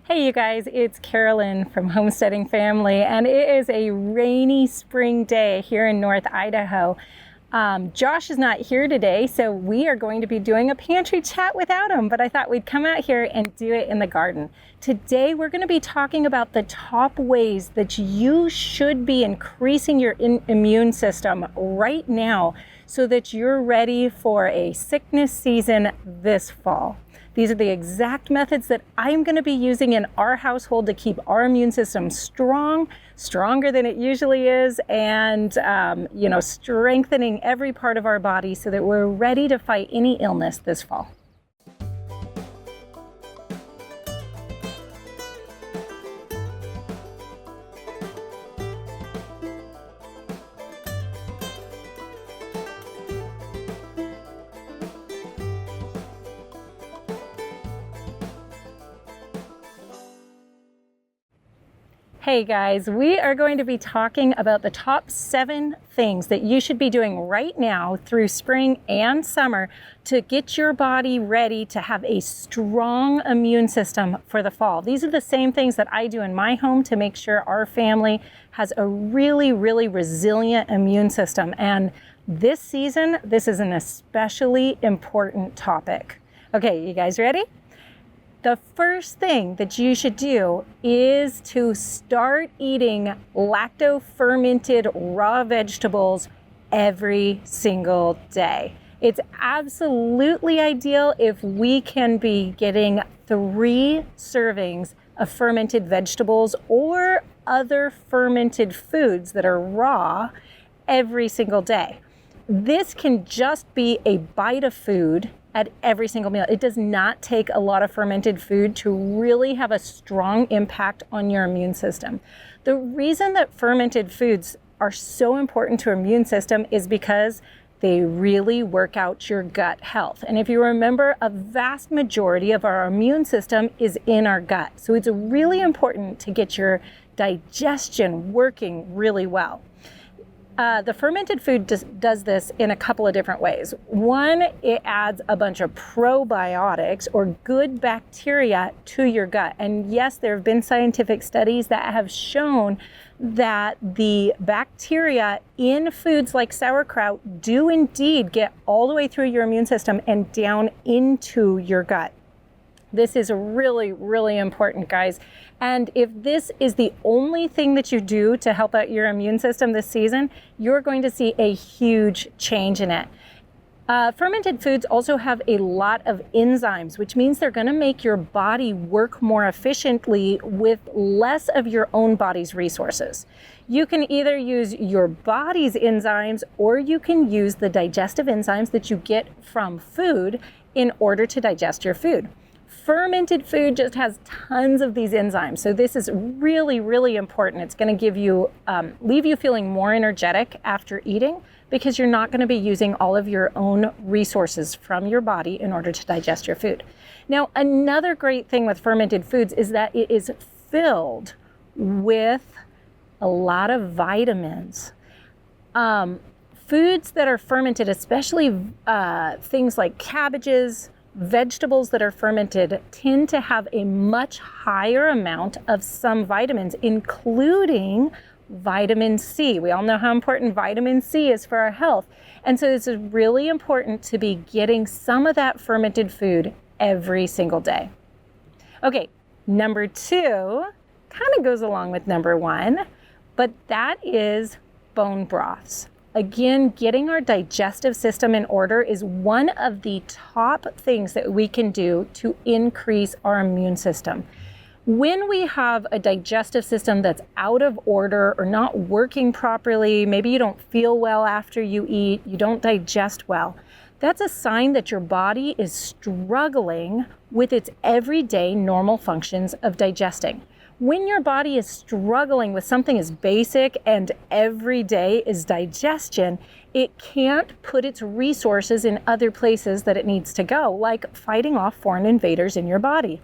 Hey you guys, it's Carolyn from Homesteading Family, and it is a rainy spring day here in North Idaho. Josh is not here today, so we are going to be doing a pantry chat without him, but I thought we'd come out here and do it in the garden. Today we're going to be talking about the top ways that you should be increasing your immune system right now so that you're ready for a sickness season this fall. These are the exact methods that I'm going to be using in our household to keep our immune system strong, stronger than it usually is, and strengthening every part of our body so that we're ready to fight any illness this fall. Hey guys, we are going to be talking about the top 7 things that you should be doing right now through spring and summer to get your body ready to have a strong immune system for the fall. These are the same things that I do in my home to make sure our family has a really resilient immune system. And this season, this is an especially important topic. Okay, you guys ready? The first thing that you should do is to start eating lacto-fermented raw vegetables every single day. It's absolutely ideal if we can be getting 3 servings of fermented vegetables or other fermented foods that are raw every single day. This can just be a bite of food at every single meal. It does not take a lot of fermented food to really have a strong impact on your immune system. The reason that fermented foods are so important to our immune system is because they really work out your gut health. And if you remember, a vast majority of our immune system is in our gut. So it's really important to get your digestion working really well. The fermented food does this in a couple of different ways. One, it adds a bunch of probiotics or good bacteria to your gut. And yes, there have been scientific studies that have shown that the bacteria in foods like sauerkraut do indeed get all the way through your immune system and down into your gut. This is really important, guys. And if this is the only thing that you do to help out your immune system this season, you're going to see a huge change in it. Fermented foods also have a lot of enzymes, which means they're going to make your body work more efficiently with less of your own body's resources. You can either use your body's enzymes or you can use the digestive enzymes that you get from food in order to digest your food. Fermented food just has tons of these enzymes, so this is really important. It's going to give you, leave you feeling more energetic after eating because you're not going to be using all of your own resources from your body in order to digest your food. Now, another great thing with fermented foods is that it is filled with a lot of vitamins. Foods that are fermented, especially things like cabbages, vegetables that are fermented, tend to have a much higher amount of some vitamins, including vitamin C. We all know how important vitamin C is for our health. And so it's really important to be getting some of that fermented food every single day. Okay, number 2 kind of goes along with number 1, but that is bone broths. Again, getting our digestive system in order is one of the top things that we can do to increase our immune system. When we have a digestive system that's out of order or not working properly, maybe you don't feel well after you eat, you don't digest well, that's a sign that your body is struggling with its everyday normal functions of digesting. When your body is struggling with something as basic and everyday as digestion, it can't put its resources in other places that it needs to go, like fighting off foreign invaders in your body.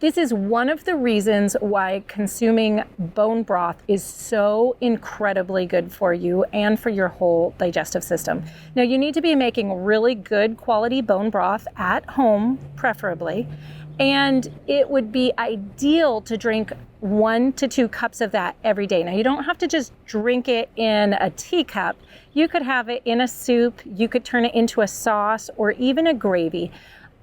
This is one of the reasons why consuming bone broth is so incredibly good for you and for your whole digestive system. Now, you need to be making really good quality bone broth at home, preferably. And it would be ideal to drink 1 to 2 cups of that every day. Now, you don't have to just drink it in a teacup. You could have it in a soup. You could turn it into a sauce or even a gravy.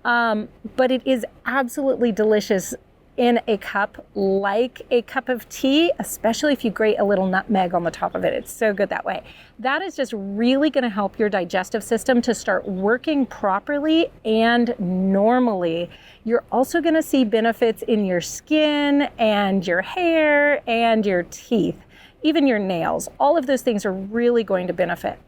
But it is absolutely delicious in a cup, like a cup of tea, especially if you grate a little nutmeg on the top of it. It's so good that way. That is just really going to help your digestive system to start working properly and normally. You're also going to see benefits in your skin and your hair and your teeth, even your nails. All of those things are really going to benefit.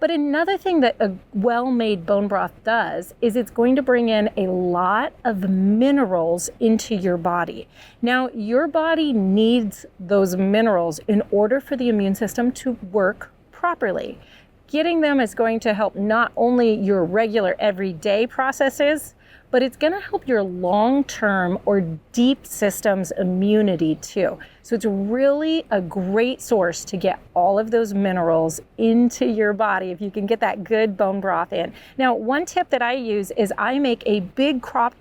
But another thing that a well-made bone broth does is it's going to bring in a lot of minerals into your body. Now, your body needs those minerals in order for the immune system to work properly. Getting them is going to help not only your regular everyday processes, but it's going to help your long-term or deep systems immunity too. So it's really a great source to get all of those minerals into your body if you can get that good bone broth in. Now, one tip that I use is I make a big crock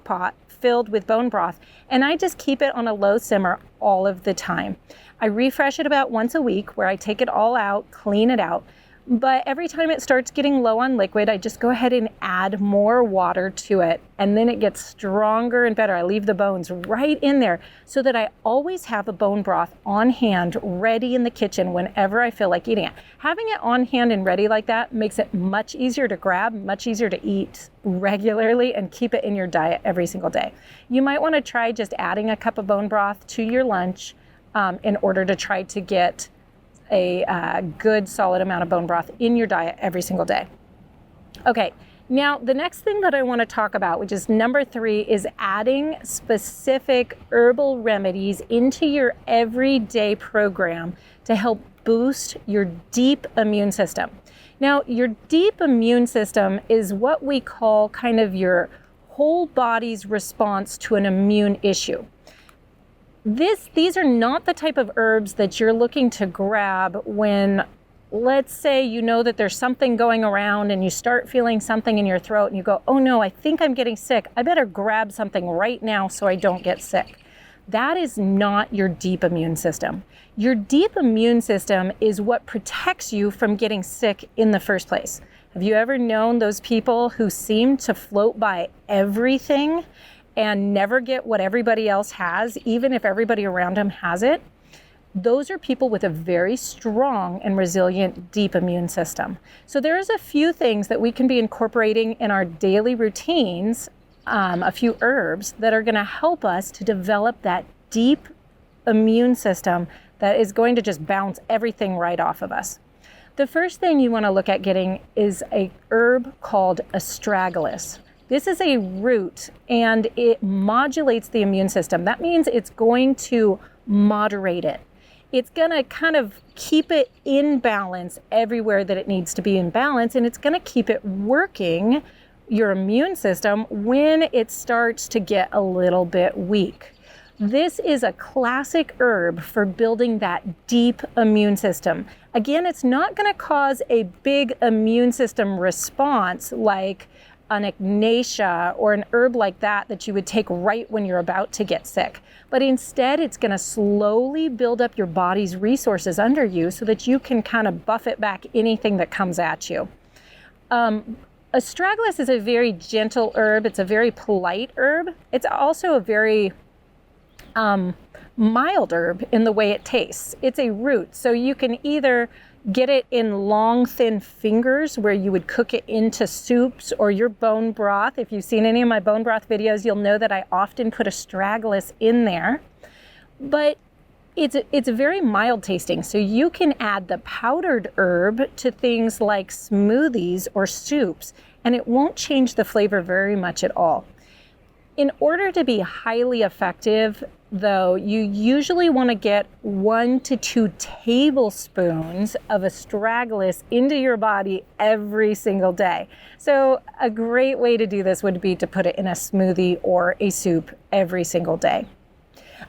pot filled with bone broth, and I just keep it on a low simmer all of the time. I refresh it about once a week where I take it all out, clean it out. But every time it starts getting low on liquid, I just go ahead and add more water to it, and then it gets stronger and better. I leave the bones right in there so that I always have a bone broth on hand, ready in the kitchen whenever I feel like eating it. Having it on hand and ready like that makes it much easier to grab, much easier to eat regularly, and keep it in your diet every single day. You might want to try just adding a cup of bone broth to your lunch in order to try to get a good solid amount of bone broth in your diet every single day. Okay, now the next thing that I want to talk about, which is number 3, is adding specific herbal remedies into your everyday program to help boost your deep immune system. Now, your deep immune system is what we call kind of your whole body's response to an immune issue. These are not the type of herbs that you're looking to grab when, let's say, you know that there's something going around and you start feeling something in your throat and you go, oh no, I think I'm getting sick. I better grab something right now so I don't get sick. That is not your deep immune system. Your deep immune system is what protects you from getting sick in the first place. Have you ever known those people who seem to float by everything and never get what everybody else has, even if everybody around them has it? Those are people with a very strong and resilient deep immune system. So there's a few things that we can be incorporating in our daily routines, a few herbs that are going to help us to develop that deep immune system that is going to just bounce everything right off of us. The first thing you want to look at getting is a herb called astragalus. This is a root and it modulates the immune system. That means it's going to moderate it. It's going to kind of keep it in balance everywhere that it needs to be in balance, and it's going to keep it working, your immune system, when it starts to get a little bit weak. This is a classic herb for building that deep immune system. Again, it's not going to cause a big immune system response like an echinacea or an herb like that you would take right when you're about to get sick. But instead, it's going to slowly build up your body's resources under you so that you can kind of buffet back anything that comes at you. Astragalus is a very gentle herb. It's a very polite herb. It's also a very mild herb in the way it tastes. It's a root, so you can either get it in long, thin fingers where you would cook it into soups or your bone broth. If you've seen any of my bone broth videos, you'll know that I often put astragalus in there. But it's very mild tasting, so you can add the powdered herb to things like smoothies or soups, and it won't change the flavor very much at all. In order to be highly effective, though, you usually want to get 1 to 2 tablespoons of astragalus into your body every single day. So a great way to do this would be to put it in a smoothie or a soup every single day.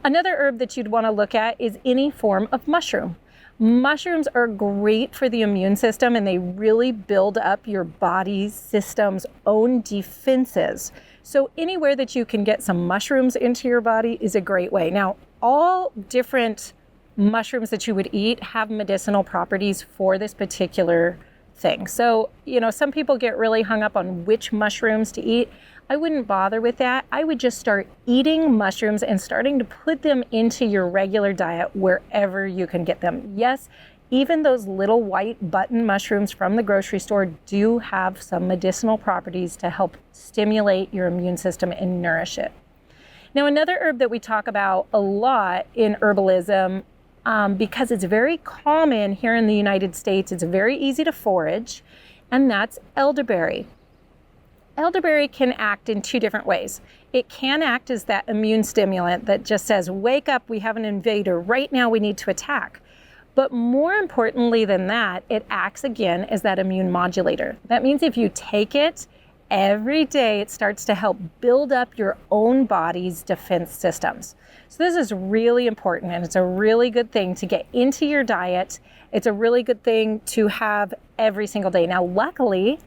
Another herb that you'd want to look at is any form of mushroom. Mushrooms are great for the immune system, and they really build up your body's system's own defenses So anywhere that you can get some mushrooms into your body is a great way. Now, all different mushrooms that you would eat have medicinal properties for this particular thing. So, some people get really hung up on which mushrooms to eat. I wouldn't bother with that. I would just start eating mushrooms and starting to put them into your regular diet wherever you can get them. Yes, even those little white button mushrooms from the grocery store do have some medicinal properties to help stimulate your immune system and nourish it. Now, another herb that we talk about a lot in herbalism, because it's very common here in the United States, it's very easy to forage, and that's elderberry. Elderberry can act in two different ways. It can act as that immune stimulant that just says, wake up, we have an invader, right now we need to attack. But more importantly than that, it acts again as that immune modulator. That means if you take it every day, it starts to help build up your own body's defense systems. So this is really important, and it's a really good thing to get into your diet. It's a really good thing to have every single day. Now, luckily,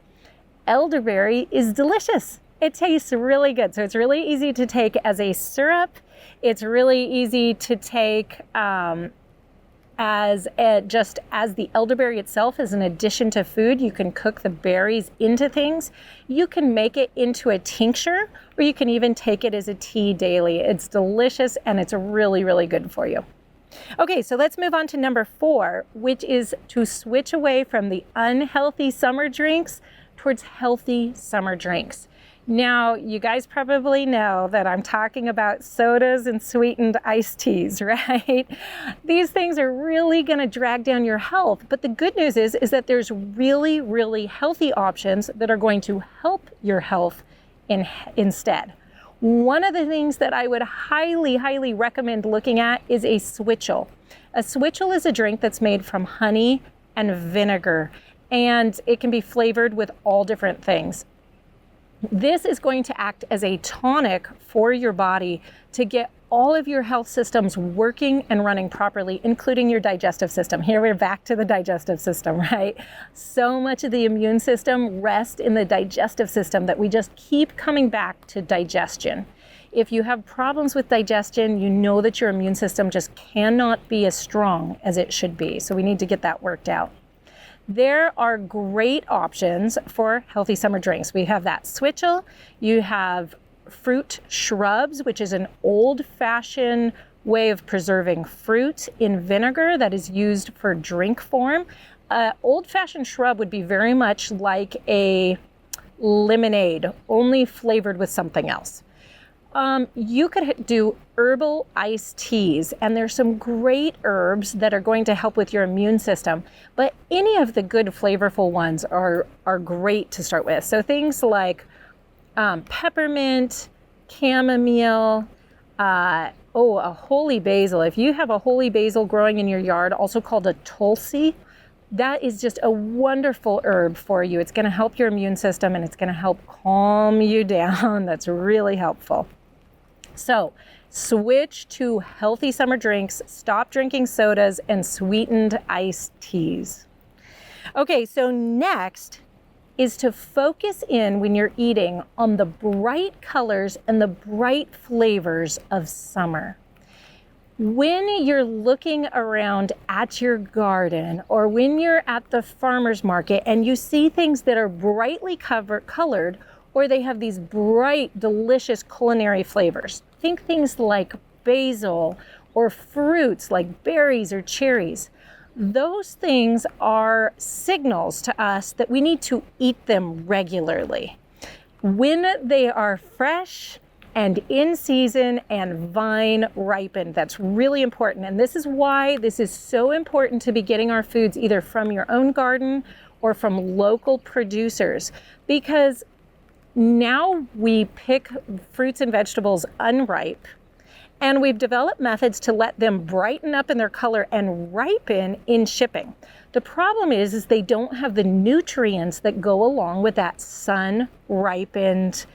elderberry is delicious. It tastes really good. So it's really easy to take as a syrup. It's really easy to take just as the elderberry itself as an addition to food. You can cook the berries into things. You can make it into a tincture, or you can even take it as a tea daily. It's delicious and it's really, really good for you. Okay, so let's move on to number 4, which is to switch away from the unhealthy summer drinks towards healthy summer drinks. Now, you guys probably know that I'm talking about sodas and sweetened iced teas, right? These things are really going to drag down your health. But the good news is that there's really, really healthy options that are going to help your health instead. One of the things that I would highly, highly recommend looking at is a switchel. A switchel is a drink that's made from honey and vinegar, and it can be flavored with all different things. This is going to act as a tonic for your body to get all of your health systems working and running properly, including your digestive system. Here we're back to the digestive system, right? So much of the immune system rests in the digestive system that we just keep coming back to digestion. If you have problems with digestion, you know that your immune system just cannot be as strong as it should be. So we need to get that worked out. There are great options for healthy summer drinks. We have that switchel. You have fruit shrubs, which is an old-fashioned way of preserving fruit in vinegar that is used for drink form. Old-fashioned shrub would be very much like a lemonade, only flavored with something else. You could do herbal iced teas, and there's some great herbs that are going to help with your immune system, but any of the good flavorful ones are great to start with. So things like peppermint, chamomile, a holy basil. If you have a holy basil growing in your yard, also called a tulsi, that is just a wonderful herb for you. It's going to help your immune system and it's going to help calm you down. That's really helpful. So switch to healthy summer drinks, stop drinking sodas and sweetened iced teas. Okay, so next is to focus in when you're eating on the bright colors and the bright flavors of summer. When you're looking around at your garden or when you're at the farmer's market and you see things that are brightly colored, or they have these bright, delicious culinary flavors. Think things like basil or fruits like berries or cherries. Those things are signals to us that we need to eat them regularly. When they are fresh and in season and vine ripened, that's really important. And this is why this is so important to be getting our foods either from your own garden or from local producers, because now we pick fruits and vegetables unripe, and we've developed methods to let them brighten up in their color and ripen in shipping. The problem is they don't have the nutrients that go along with that sun-ripened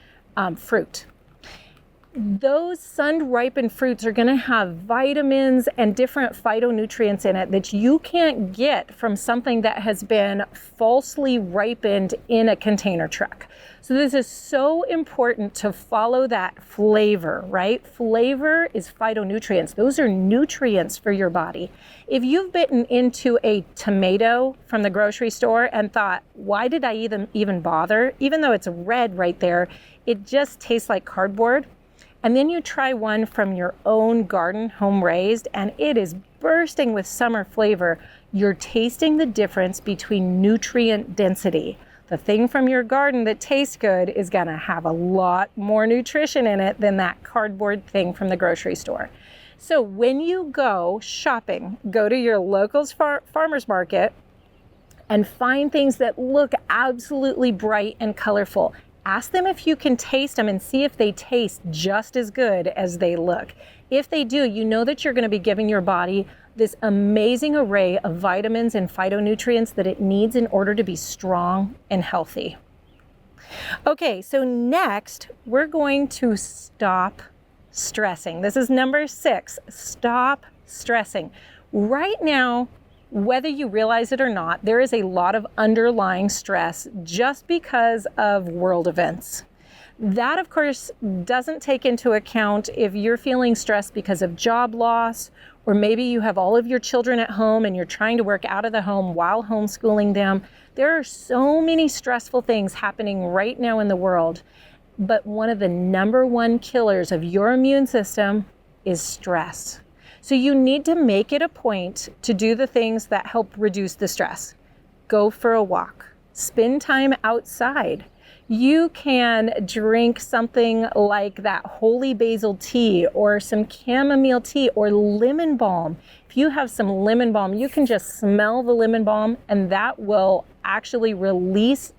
fruit. those sun-ripened fruits are going to have vitamins and different phytonutrients in it that you can't get from something that has been falsely ripened in a container truck. So this is so important to follow that flavor, right? Flavor is phytonutrients. Those are nutrients for your body. If you've bitten into a tomato from the grocery store and thought, why did I even bother? Even though it's red right there, it just tastes like cardboard. And then you try one from your own garden, home raised, and it is bursting with summer flavor. You're tasting the difference between nutrient density. The thing from your garden that tastes good is gonna have a lot more nutrition in it than that cardboard thing from the grocery store. So when you go shopping, go to your local farmer's market and find things that look absolutely bright and colorful. Ask them if you can taste them and see if they taste just as good as they look. If they do, you know that you're going to be giving your body this amazing array of vitamins and phytonutrients that it needs in order to be strong and healthy. Okay, so next we're going to stop stressing. This is number 6, stop stressing. Right now, whether you realize it or not, there is a lot of underlying stress just because of world events. That, of course, doesn't take into account if you're feeling stressed because of job loss, or maybe you have all of your children at home and you're trying to work out of the home while homeschooling them. There are so many stressful things happening right now in the world, but one of the number one killers of your immune system is stress. So you need to make it a point to do the things that help reduce the stress. Go for a walk, spend time outside. You can drink something like that holy basil tea or some chamomile tea or lemon balm. If you have some lemon balm, you can just smell the lemon balm and that will actually release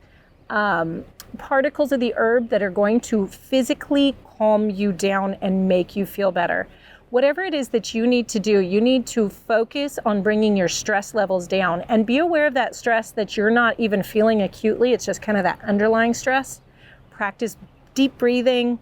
particles of the herb that are going to physically calm you down and make you feel better. Whatever it is that you need to do, you need to focus on bringing your stress levels down and be aware of that stress that you're not even feeling acutely. It's just kind of that underlying stress. Practice deep breathing.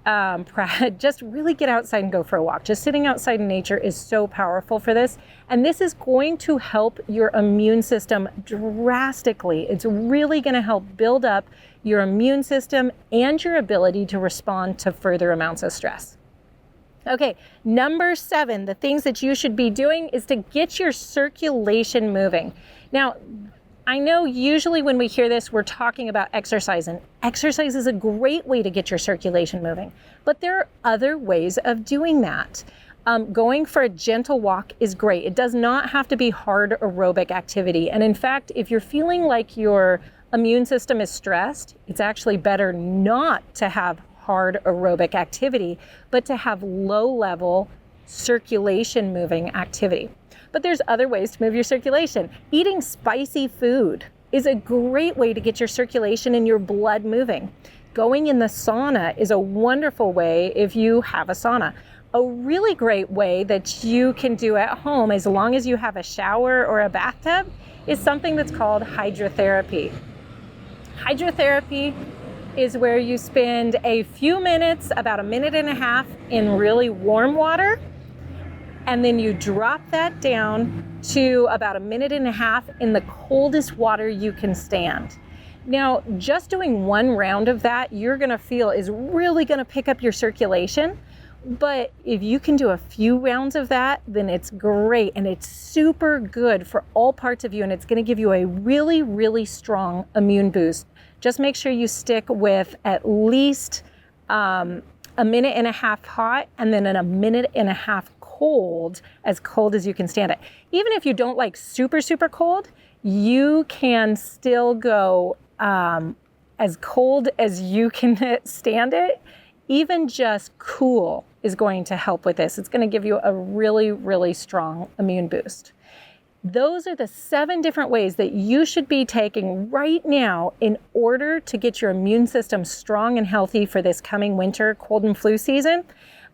Just really get outside and go for a walk. Just sitting outside in nature is so powerful for this. And this is going to help your immune system drastically. It's really going to help build up your immune system and your ability to respond to further amounts of stress. Okay, number 7, the things that you should be doing is to get your circulation moving. Now, I know usually when we hear this, we're talking about exercise, and exercise is a great way to get your circulation moving, but there are other ways of doing that. Going for a gentle walk is great. It does not have to be hard aerobic activity. And in fact, if you're feeling like your immune system is stressed, it's actually better not to have hard aerobic activity, but to have low-level circulation moving activity. But there's other ways to move your circulation. Eating spicy food is a great way to get your circulation and your blood moving. Going in the sauna is a wonderful way if you have a sauna. A really great way that you can do at home, as long as you have a shower or a bathtub, is something that's called hydrotherapy. Hydrotherapy is where you spend a few minutes, about a minute and a half, in really warm water, and then you drop that down to about a minute and a half in the coldest water you can stand. Now, just doing one round of that, you're gonna feel is really gonna pick up your circulation. But if you can do a few rounds of that, then it's great, and it's super good for all parts of you, and it's gonna give you a really, really strong immune boost. Just make sure you stick with at least a minute and a half hot, and then in a minute and a half cold as you can stand it. Even if you don't like super, super cold, you can still go as cold as you can stand it. Even just cool is going to help with this. It's going to give you a really, really strong immune boost. Those are the 7 different ways that you should be taking right now in order to get your immune system strong and healthy for this coming winter cold and flu season.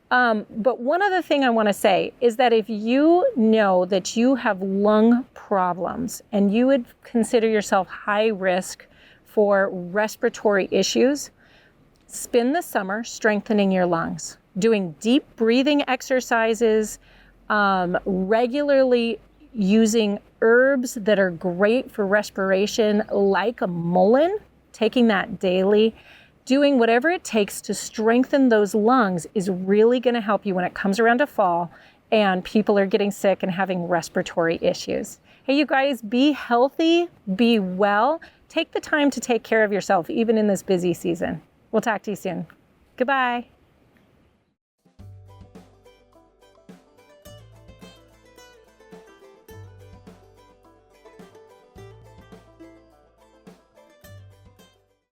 But one other thing I want to say is that if you know that you have lung problems and you would consider yourself high risk for respiratory issues, spend the summer strengthening your lungs. doing deep breathing exercises, regularly using herbs that are great for respiration, like a mullein, taking that daily, doing whatever it takes to strengthen those lungs is really going to help you when it comes around to fall and people are getting sick and having respiratory issues. Hey, you guys, be healthy, be well. Take the time to take care of yourself, even in this busy season. We'll talk to you soon. Goodbye.